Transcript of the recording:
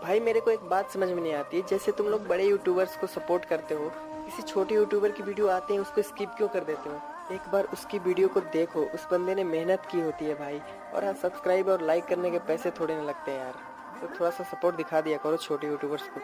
भाई मेरे को एक बात समझ में नहीं आती है, जैसे तुम लोग बड़े यूट्यूबर्स को सपोर्ट करते हो, किसी छोटे यूट्यूबर की वीडियो आते हैं उसको स्किप क्यों कर देते हो? एक बार उसकी वीडियो को देखो, उस बंदे ने मेहनत की होती है भाई। और हाँ, सब्सक्राइब और लाइक करने के पैसे थोड़े ना लगते हैं यार, तो थोड़ा सा सपोर्ट दिखा दिया करो छोटे यूट्यूबर्स को।